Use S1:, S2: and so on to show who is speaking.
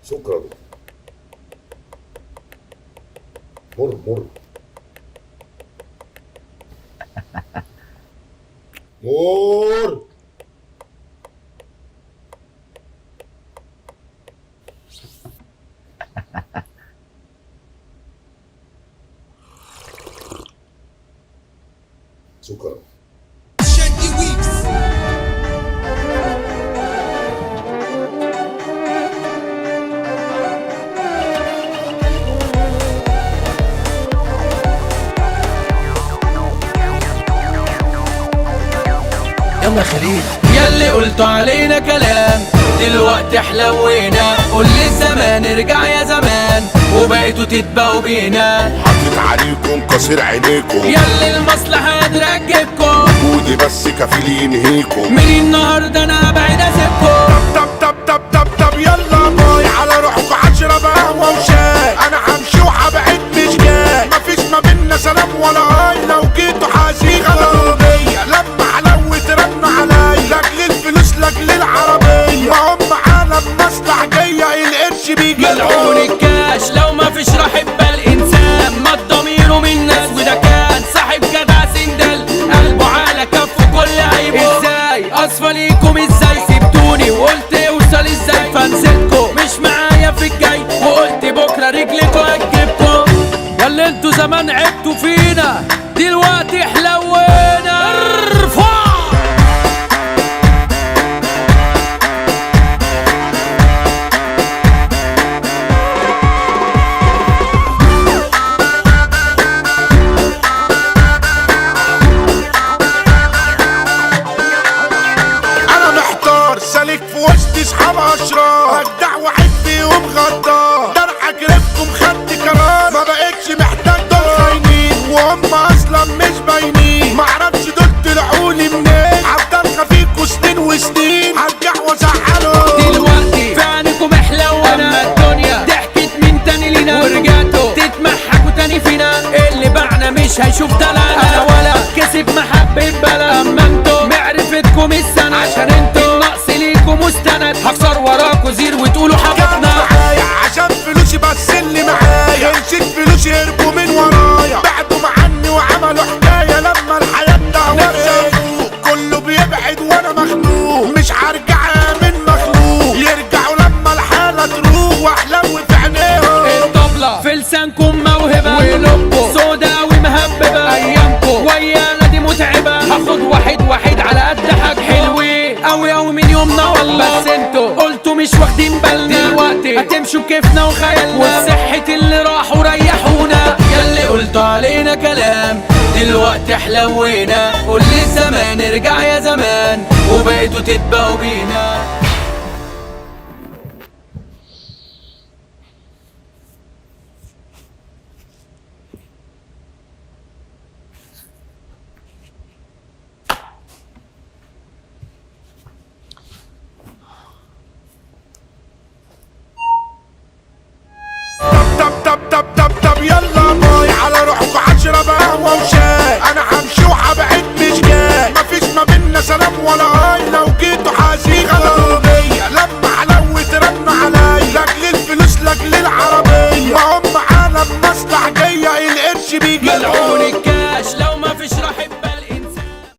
S1: شكرا. مر مر مر. شكرا.
S2: يلا خليل ياللي قلتوا علينا كلام دلوقتي حلوينا، قول للزمان ارجع يا زمان وبقيتوا تتباهوا بينا.
S3: حطيت عليكم قصير عينيكم
S2: ياللي المصلحة هتركبكم،
S3: وجودي بس كفيل ينهيكم.
S2: من النهارده انا بعيد اسيبكم.
S3: طب طب طب طب طب يلا باي على روحكم، هشرب قهوة وشاي. انا همشي وهبعد مش جاي، مفيش ما بينا سلام ولا هاي. لو جيتوا حاسين غلطوا بيا، لما حلوت رنوا عليا. لاجل الفلوس لاجل العربية، ما هم عالم مصلح جاية. القرش بيجي
S2: ملعون الكاش لو ما فيش راحة بال انسان، ما ضميره من الناس وده كان صاحب جدع سندل، قلبه على كفه كل عيبه. ازاي اصفى ليكم، ازاي سبتوني وقلت اوصل ازاي، فنسيتكم مش معايا في الجاي، وقلت بكره رجلكوا هتجيبكم. ياللي انتوا زمان عبتوا فينا دلوقتي حلوينا. ارفع
S3: سالك في وسط اصحاب اشرار، اجدع واحد فيهم غدار. درعك رفكم خدت قرار، ما بقتش محتاج دول خاينين وهم اصلا مش باينين. معرفش دول طلعولي منين، هفضل خفيكوا سنين وسنين. هرجع وازعلهم
S2: دلوقتي في عينكم حلوة، اما الدنيا ضحكت من تاني لينا، ورجعتوا تتمحكوا تاني فينا. اللي باعنا مش هيشوف دلعنا، انا ولا كسب محبة بلا. اما انتوا معرفتكم السنة، عشان انتوا نقص ليكم مستند. هكسر وراكوا زير وتقولوا حبيبنا
S3: معايا عشان فلوسي، بس اللي معايا نسيت فلوسي هربوا من ورايا. بعدوا عني وعملوا حكاية لما الحياة دهورت. كله بيبعد وانا مخنوق، مش هرجع من مخلوق. يرجعوا لما الحالة تروح، واحلو في عينيهم.
S2: الطبلة في لسانكم موهبة، وقلوبكم سودا ومهببة. ايامكم ويانا دي متعبة، هاخد واحد واحد على قد حاج. حلوين اوي اوي من يومنا والله، بس انتوا قلتوا مش واخدين بالنا. دلوقتي هتمشوا كيفنا وخيالنا، وبصحة اللي راحوا ريحونا. ياللي قلتوا علينا كلام دلوقتي حلوينا، قول للزمان ارجع يا زمان وبقيتوا تتباهوا بينا.